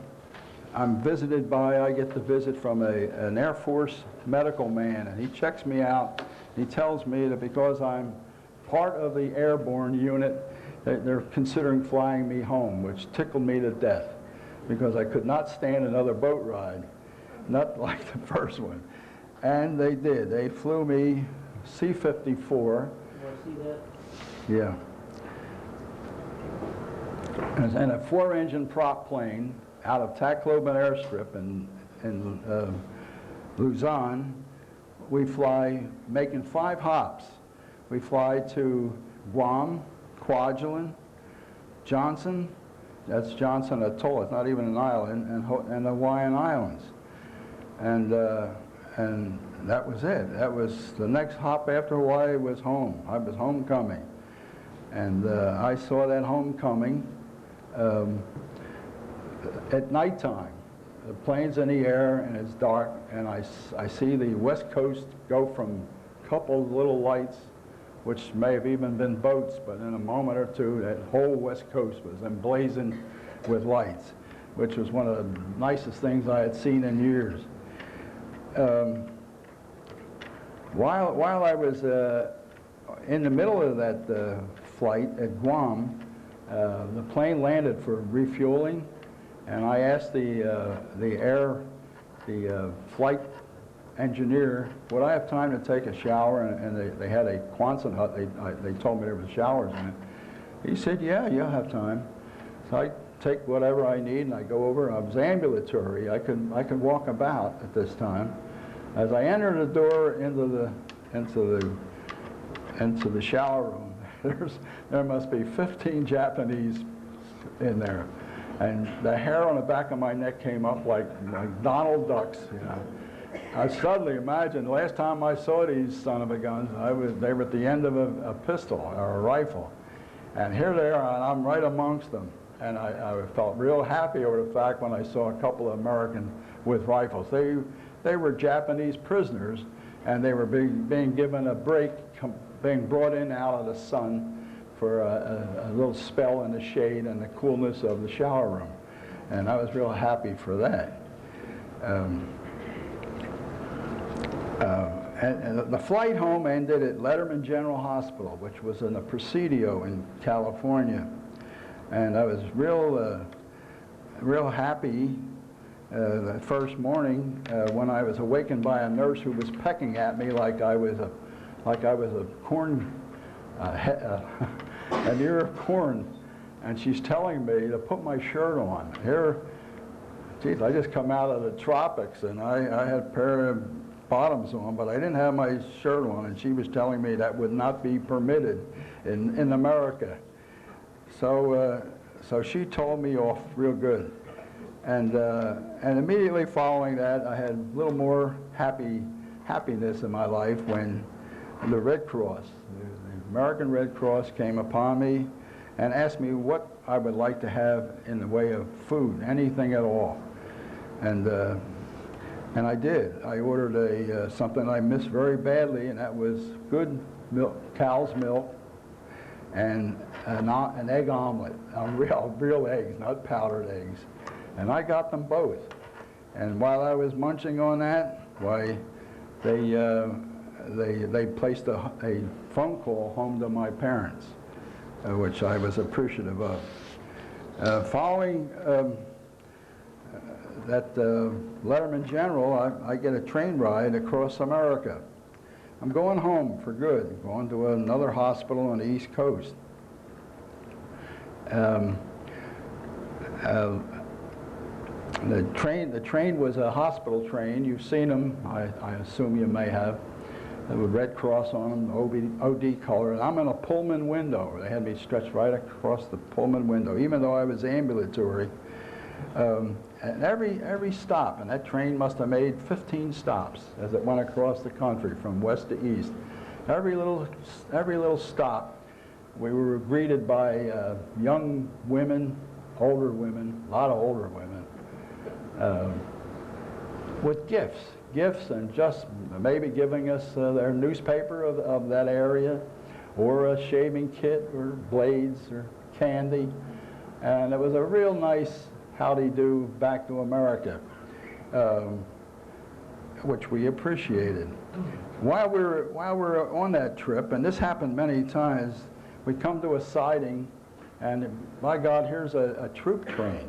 visited by, I get the visit from an Air Force medical man, and he checks me out. He tells me that because I'm part of the airborne unit, they're considering flying me home, which tickled me to death, because I could not stand another boat ride, not like the first one. And they did. They flew me C-54. You want to see that? Yeah. And a 4-engine prop plane out of Tacloban Airstrip in Luzon. We fly, making 5 hops. We fly to Guam, Kwajalein, Johnson, that's Johnson Atoll, it's not even an island, and the Hawaiian Islands. And that was it. That was the next hop after Hawaii was home. I was homecoming. And I saw that homecoming at nighttime. The plane's in the air and it's dark, and I see the West Coast go from a couple of little lights, which may have even been boats, but in a moment or two, that whole West Coast was emblazoned with lights. which was one of the nicest things I had seen in years. While I was in the middle of that flight at Guam, the plane landed for refueling, and I asked the flight engineer, would I have time to take a shower? And they had a Quonset hut. They told me there was showers in it. He said, yeah, you'll have time. So I take whatever I need and I go over. I was ambulatory. I could walk about at this time. As I entered the door into the shower room, there must be 15 Japanese in there. And the hair on the back of my neck came up like Donald Duck's, you know. I suddenly imagined, the last time I saw these son of a guns, they were at the end of a pistol or a rifle. And here they are, and I'm right amongst them. And I felt real happy over the fact when I saw a couple of Americans with rifles. They were Japanese prisoners, and they were being given a break, being brought in out of the sun for a little spell in the shade and the coolness of the shower room. And I was real happy for that. And the flight home ended at Letterman General Hospital, which was in the Presidio in California. And I was real happy the first morning when I was awakened by a nurse who was pecking at me like I was a corn, an ear of corn, and she's telling me to put my shirt on. Here, geez, I just come out of the tropics, and I had a pair of bottoms on, but I didn't have my shirt on, and she was telling me that would not be permitted in America. So she told me off real good. And immediately following that, I had a little more happiness in my life when the Red Cross, the American Red Cross, came upon me and asked me what I would like to have in the way of food, anything at all. And I did. I ordered something I missed very badly, and that was good milk, cow's milk, and an egg omelet, real eggs, not powdered eggs. And I got them both. And while I was munching on that, why, they placed a phone call home to my parents, which I was appreciative of. Following that Letterman General, I get a train ride across America. I'm going home for good, going to another hospital on the East Coast. The train was a hospital train. You've seen them, I assume you may have. They were Red Cross on them, OD color. And I'm in a Pullman window. They had me stretched right across the Pullman window, even though I was ambulatory. And every stop, and that train must have made 15 stops as it went across the country from west to east. Every little stop, we were greeted by young women, older women, a lot of older women, with gifts, and just maybe giving us their newspaper of that area, or a shaving kit, or blades, or candy. And it was a real nice howdy-do back to America, which we appreciated. While we were on that trip, and this happened many times, we come to a siding, and by God, here's a troop train.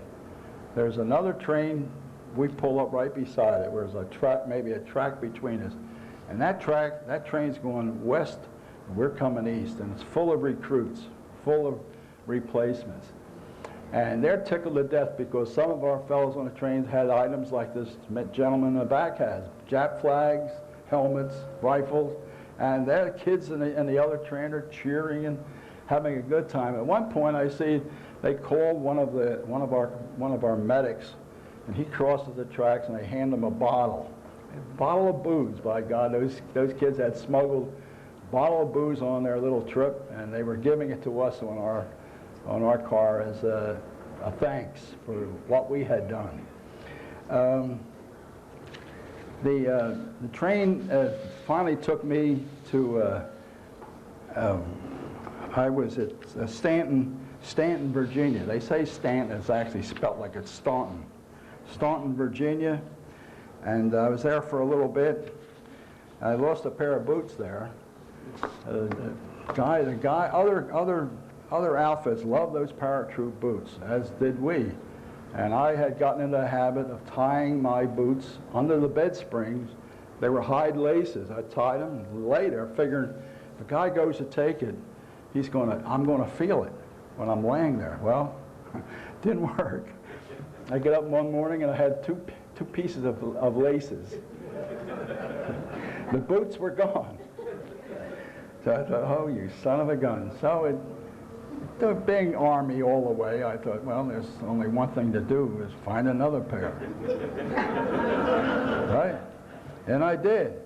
There's another train, we pull up right beside it. There's a track, maybe a track between us. And that train's going west, and we're coming east, and it's full of recruits, full of replacements. And they're tickled to death because some of our fellows on the trains had items like this gentleman in the back has. Jap flags, helmets, rifles, and their kids in the other train are cheering and having a good time. At one point I see they called one of our medics, and he crosses the tracks, and they hand him a bottle of booze. By God, those kids had smuggled a bottle of booze on their little trip, and they were giving it to us on our car as a thanks for what we had done. The train finally took me to a I was at Stanton, Virginia. They say Stanton is actually spelled like it's Staunton. Staunton, Virginia, and I was there for a little bit. I lost a pair of boots there. Other outfits loved those paratroop boots, as did we. And I had gotten into the habit of tying my boots under the bed springs. They were hide laces. I tied them and later figured if a guy goes to take it, I'm gonna feel it when I'm laying there. Well, didn't work. I get up one morning and I had two pieces of laces. The boots were gone. So I thought, oh, you son of a gun. So being Army all the way, I thought, well, there's only one thing to do is find another pair. Right? And I did.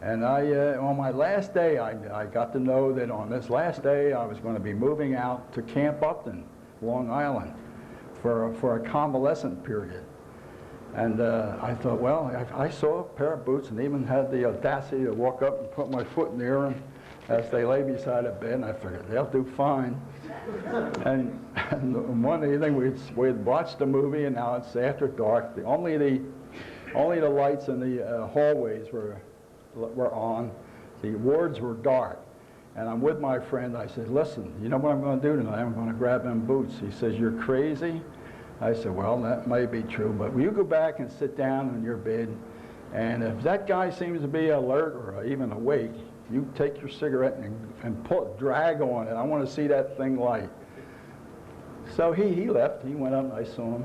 And on my last day, I got to know that on this last day, I was going to be moving out to Camp Upton, Long Island, for a convalescent period. And I thought, well, I saw a pair of boots and even had the audacity to walk up and put my foot near them as they lay beside a bed, and I figured they'll do fine. And one evening we'd watched the movie, and now it's after dark. Only the lights in the hallways were on. The wards were dark. And I'm with my friend. I said, listen, you know what I'm going to do tonight? I'm going to grab them boots. He says, you're crazy? I said, well, that may be true, but will you go back and sit down in your bed, and if that guy seems to be alert or even awake, you take your cigarette and drag on it. I want to see that thing light. So he left. He went up and I saw him.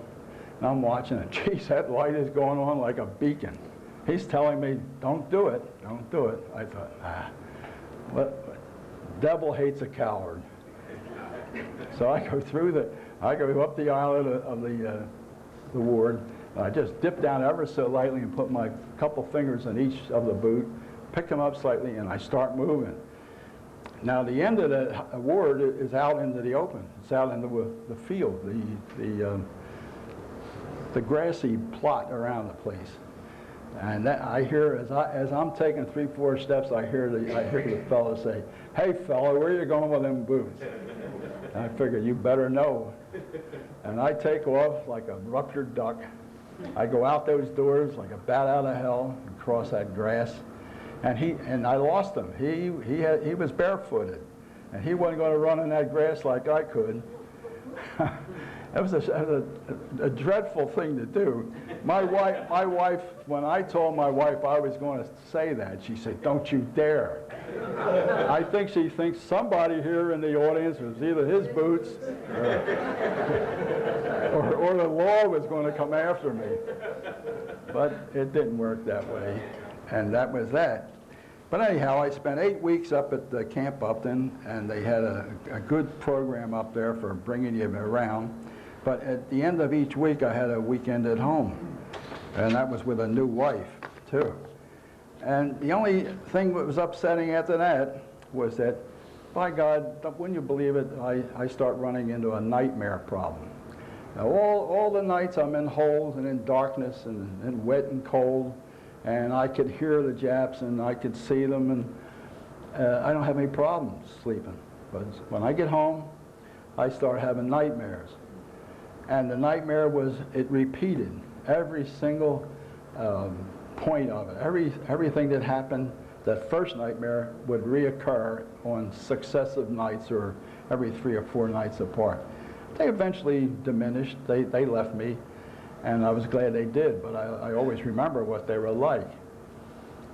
And I'm watching it. Geez, that light is going on like a beacon. He's telling me, don't do it. Don't do it. I thought, what? Devil hates a coward. So I go up the aisle of the ward. And I just dip down ever so lightly and put my couple fingers in each of the boot, pick them up slightly, and I start moving. Now the end of the ward is out into the open. It's out into the field, the grassy plot around the place. And that I hear as I'm taking 3-4 steps, I hear the fellow say, "Hey fella, where you going with them boots?" And I figured, you better know. And I take off like a ruptured duck. I go out those doors like a bat out of hell and cross that grass. And I lost him. He was barefooted, and he wasn't going to run in that grass like I could. It was a dreadful thing to do. My wife, when I told my wife I was going to say that, she said, "Don't you dare." I think she thinks somebody here in the audience was either his boots or the law was going to come after me. But it didn't work that way, and that was that. But anyhow, I spent 8 weeks up at the Camp Upton, and they had a good program up there for bringing you around. But at the end of each week, I had a weekend at home, and that was with a new wife, too. And the only thing that was upsetting after that was that, by God, wouldn't you believe it, I start running into a nightmare problem. Now, all the nights I'm in holes and in darkness and wet and cold, and I could hear the Japs and I could see them, and I don't have any problems sleeping. But when I get home, I start having nightmares. And the nightmare it repeated every single point of it. Everything that happened, that first nightmare would reoccur on successive nights or every 3 or 4 nights apart. They eventually diminished. They left me, and I was glad they did, but I always remember what they were like.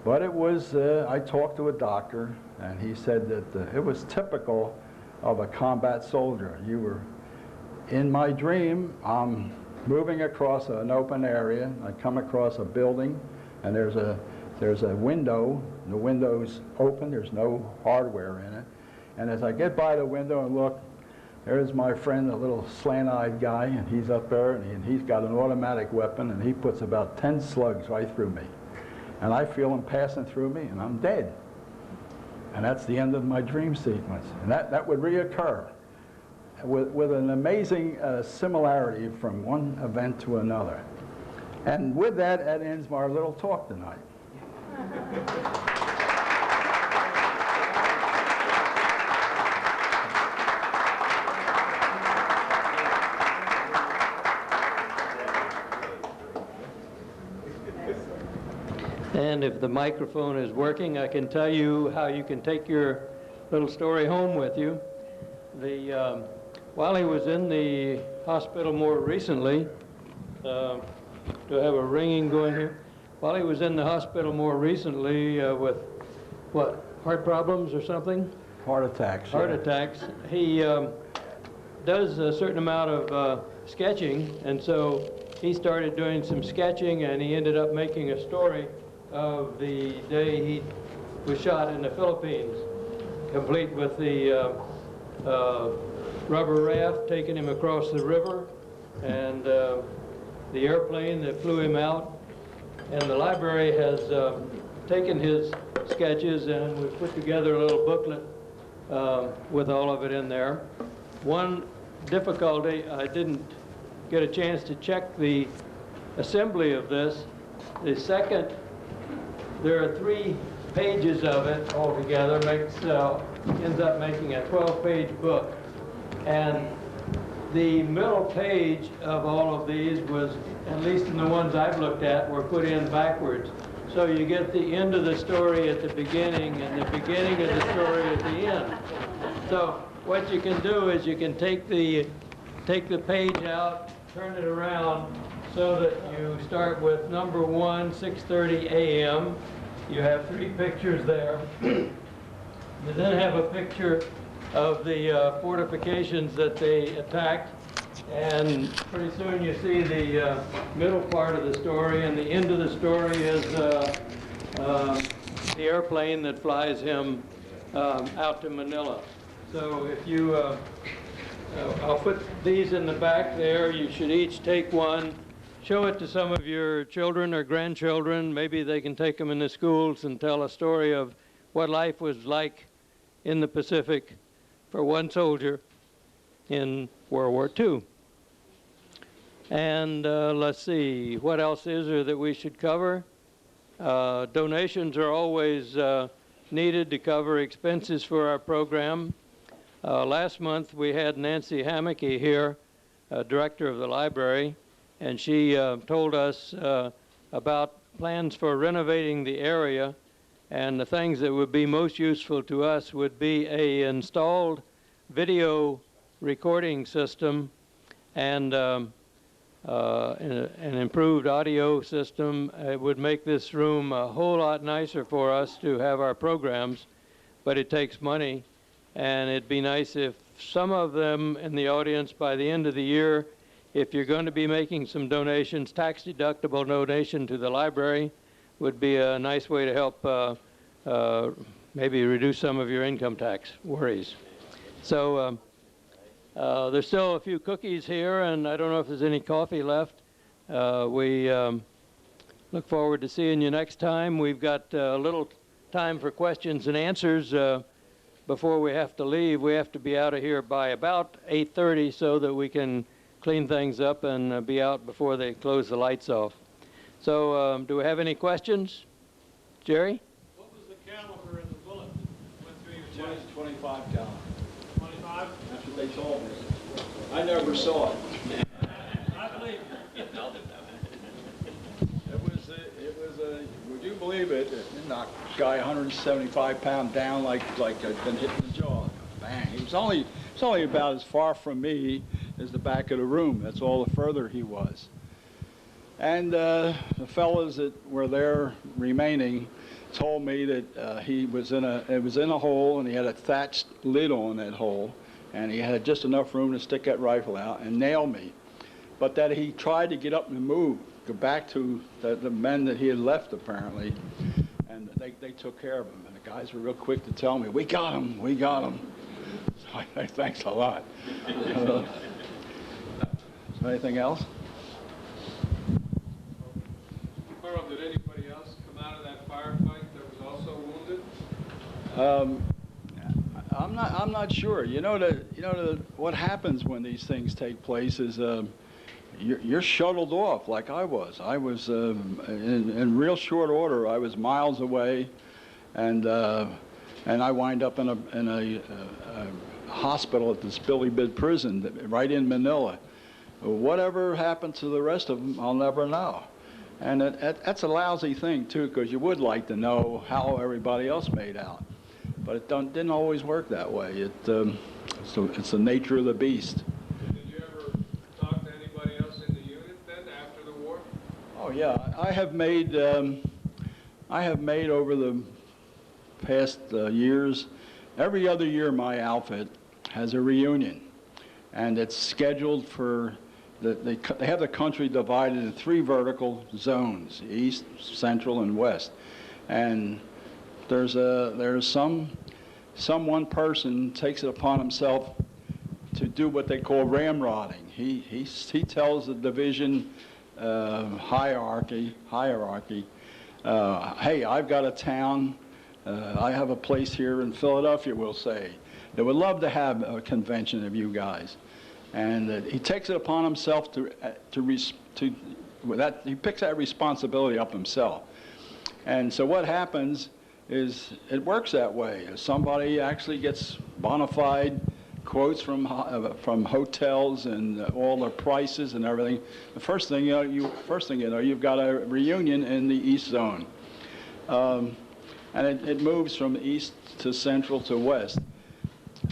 But it was, I talked to a doctor, and he said that it was typical of a combat soldier. You were, in my dream, I'm moving across an open area. I come across a building, and there's a window. The window's open. There's no hardware in it. And as I get by the window and look, there's my friend, a little slant-eyed guy, and he's up there, and he's got an automatic weapon, and he puts about 10 slugs right through me. And I feel him passing through me, and I'm dead. And that's the end of my dream sequence. And that would reoccur with an amazing similarity from one event to another. And with that, that ends our little talk tonight. And if the microphone is working, I can tell you how you can take your little story home with you. While he was in the hospital more recently, do I have a ringing going here? While he was in the hospital more recently with, what, heart problems or something? Heart attacks. Heart yeah. attacks. He does a certain amount of sketching, and so he started doing some sketching, and he ended up making a story of the day he was shot in the Philippines, complete with the rubber raft taking him across the river, and the airplane that flew him out. And the library has taken his sketches, and we've put together a little booklet with all of it in there. One difficulty, I didn't get a chance to check the assembly of this. The second, there are 3 pages of it altogether, ends up making a 12-page book. And the middle page of all of these was, at least in the ones I've looked at, were put in backwards. So you get the end of the story at the beginning and the beginning of the story at the end. So what you can do is you can take the page out, turn it around so that you start with number 1, 6:30 a.m. You have 3 pictures there. You then have a picture of the fortifications that they attacked, and pretty soon you see the middle part of the story, and the end of the story is the airplane that flies him out to Manila. So if you, I'll put these in the back there. You should each take one, show it to some of your children or grandchildren. Maybe they can take them in the schools and tell a story of what life was like in the Pacific for one soldier in World War II. And let's see, what else is there that we should cover? Donations are always needed to cover expenses for our program. Last month we had Nancy Hammocky here, director of the library, and she told us about plans for renovating the area, and the things that would be most useful to us would be an installed video recording system and an improved audio system. It would make this room a whole lot nicer for us to have our programs, but it takes money, and it'd be nice if some of them in the audience by the end of the year, if you're going to be making some donations, tax-deductible donation to the library would be a nice way to help maybe reduce some of your income tax worries. So there's still a few cookies here, and I don't know if there's any coffee left. We look forward to seeing you next time. We've got a little time for questions and answers before we have to leave. We have to be out of here by about 8:30 so that we can clean things up and be out before they close the lights off. So do we have any questions? Jerry? What was the caliber in the bullet that went through your chest? 25 caliber. 25? That's what they told me. I never saw it. I believe you. It was a, would you believe it? It knocked a guy 175 pounds down like I'd been hit in the jaw. Bang. It's only about as far from me as the back of the room. That's all the further he was. And the fellows that were there remaining told me that it was in a hole, and he had a thatched lid on that hole, and he had just enough room to stick that rifle out and nail me. But that he tried to get up and move, go back to the men that he had left apparently, and they took care of him. And the guys were real quick to tell me, "We got him, we got him." So I say, thanks a lot. Is there anything else? Carl, did anybody else come out of that firefight that was also wounded? I'm not sure. What happens when these things take place is you're shuttled off like I was. I was in real short order. I was miles away, and I wind up in a hospital at this Billy Bid prison right in Manila. Whatever happened to the rest of them, I'll never know. And that's a lousy thing, too, because you would like to know how everybody else made out. But it didn't always work that way. It's the nature of the beast. Did you ever talk to anybody else in the unit then after the war? Oh, yeah. I have made over the past years, every other year my outfit has a reunion. And it's scheduled for, they have the country divided in 3 vertical zones, east, central, and west. And there's one person takes it upon himself to do what they call ramrodding. He tells the division hierarchy, hey, I've got a town, I have a place here in Philadelphia, we'll say. They would love to have a convention of you guys. And he takes it upon himself he picks that responsibility up himself. And so what happens is it works that way. Somebody actually gets bona fide quotes from hotels and all the prices and everything. The first thing you know, you've got a reunion in the East Zone. And it moves from east to central to west.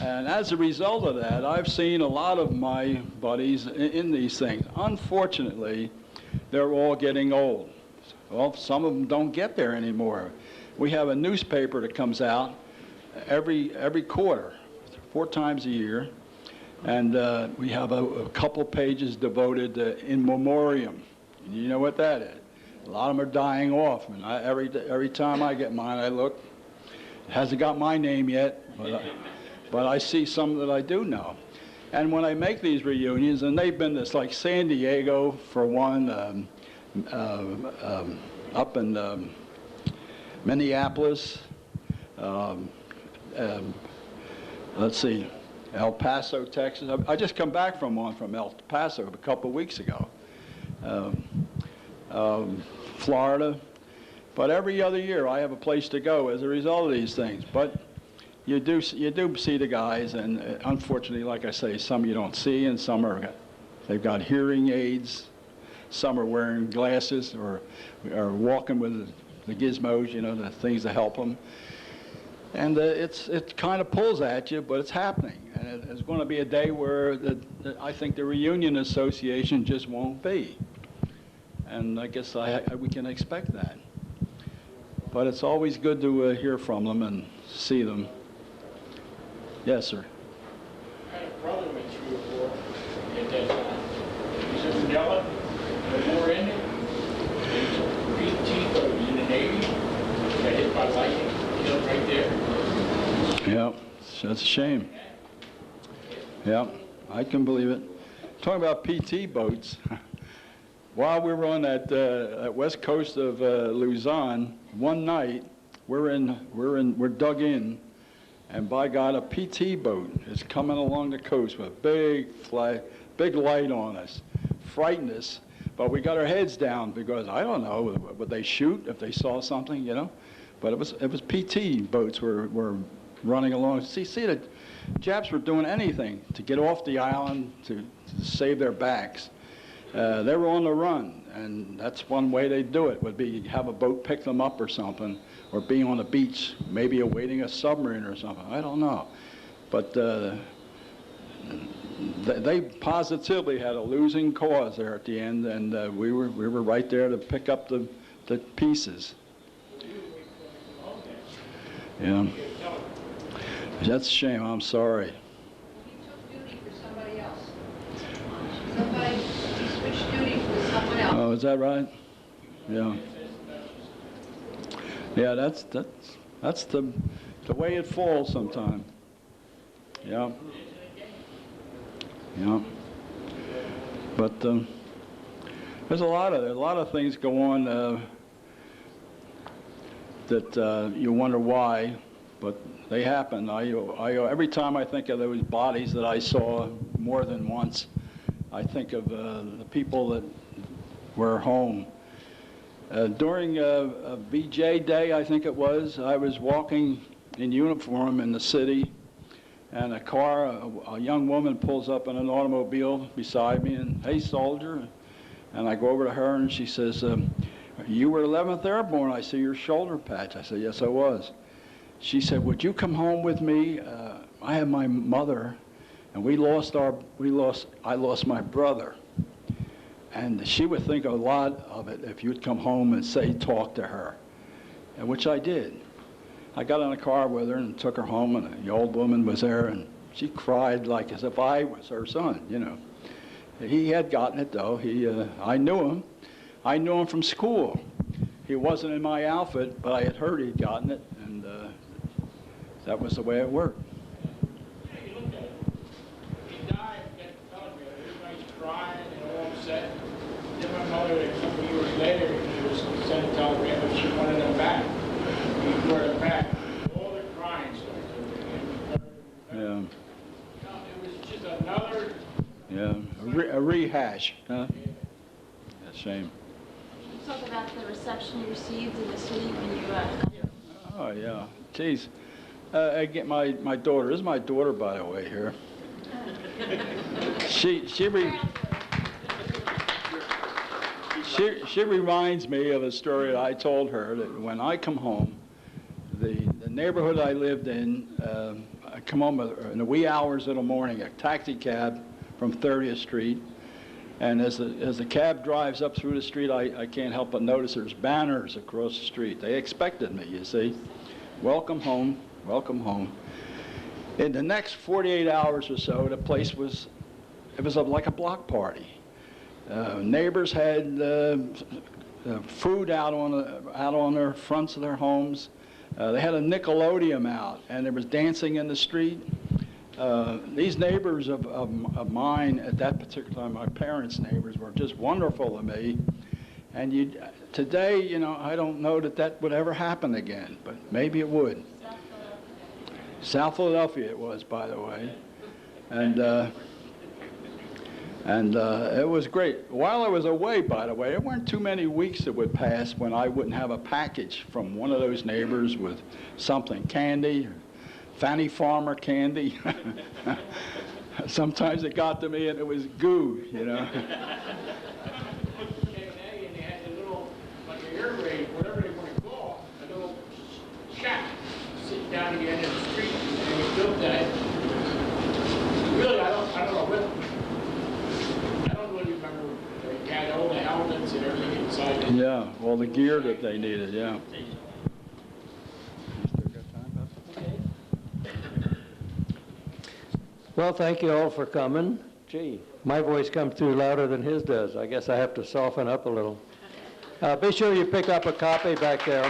And as a result of that, I've seen a lot of my buddies in these things. Unfortunately, they're all getting old. Well, some of them don't get there anymore. We have a newspaper that comes out every quarter, 4 times a year, and we have a couple pages devoted to in memoriam. You know what that is? A lot of them are dying off, and every time I get mine, I look. It hasn't got my name yet, but I see some that I do know. And when I make these reunions, and they've been this, like San Diego for one, up in Minneapolis, let's see, El Paso, Texas. I just come back from one from El Paso a couple of weeks ago. Florida. But every other year I have a place to go as a result of these things. But you do see the guys, and unfortunately, like I say, some you don't see, and some they've got hearing aids. Some are wearing glasses or are walking with the gizmos, you know, the things that help them. And it kind of pulls at you, but it's happening. And it's going to be a day where I think the Reunion Association just won't be. And I guess we can expect that. But it's always good to hear from them and see them. Yes, sir. I had a brother went through a war at that time. He was in Manila, the war ended. He was a PT, but he was in the Navy. Got hit by lightning, killed right there. Yeah, that's a shame. Yeah, I can believe it. Talking about PT boats, while we were on that west coast of Luzon, one night we're dug in, and by God, a PT boat is coming along the coast with a big light on us, frightened us. But we got our heads down because I don't know, would they shoot if they saw something, you know? But it was PT boats were running along. See, the Japs were doing anything to get off the island to save their backs. They were on the run, and that's one way they'd do it, would be have a boat pick them up or something, or be on the beach, maybe awaiting a submarine or something. I don't know. But they positively had a losing cause there at the end, and we were right there to pick up the pieces. Yeah. That's a shame. I'm sorry. He took duty for somebody else. He switched duty for someone else. Oh, is that right? Yeah. Yeah, that's the way it falls sometimes. Yeah. Yeah. But there's a lot of things go on that you wonder why, but they happen. Every time I think of those bodies that I saw more than once, I think of the people that were home. During a VJ day, I think it was, I was walking in uniform in the city, and a young woman pulls up in an automobile beside me, and, "Hey, soldier." And I go over to her, and she says, you were 11th Airborne. I see your shoulder patch. I said, yes, I was. She said, would you come home with me? I have my mother, and I lost my brother. And she would think a lot of it if you'd come home and talk to her, and which I did. I got in a car with her and took her home, and the old woman was there, and she cried like as if I was her son, you know. He had gotten it, though. I knew him. I knew him from school. He wasn't in my outfit, but I had heard he'd gotten it, and that was the way it worked. Yeah, you look at it. He died and got the telegram. Everybody's crying and all upset. Then my mother, a couple of years later, he was sent a telegram that she wanted him back. He brought him back. All the crying started. Yeah. No, it was just another. Yeah, a rehash, huh? That's a shame. Talk about the reception you received in the city when you got here. Oh, yeah. Geez. Again, my daughter, this is my daughter, by the way, here. She reminds me of a story that I told her, that when I come home, the neighborhood I lived in, I come home in the wee hours of the morning, a taxi cab from 30th Street, and as the cab drives up through the street, I can't help but notice there's banners across the street. They expected me, you see. Welcome home, welcome home. In the next 48 hours or so, the place was like a block party. Neighbors had food out on their fronts of their homes. They had a Nickelodeon out, and there was dancing in the street. These neighbors of mine at that particular time, my parents' neighbors, were just wonderful to me. And today, you know, I don't know that would ever happen again, but maybe it would. South Philadelphia it was, by the way. And it was great. While I was away, by the way, there weren't too many weeks that would pass when I wouldn't have a package from one of those neighbors with something, candy, Fanny Farmer candy. Sometimes it got to me and it was goo, you know. And they had a little, like an air raid, whatever they want to call, a little shack sitting down at the end of the street, and we built that. Really, I don't know what. I don't really remember. They had all the helmets and everything inside it. Yeah, all the gear that they needed, yeah. Well, thank you all for coming. Gee, my voice comes through louder than his does. I guess I have to soften up a little. Be sure you pick up a copy back there.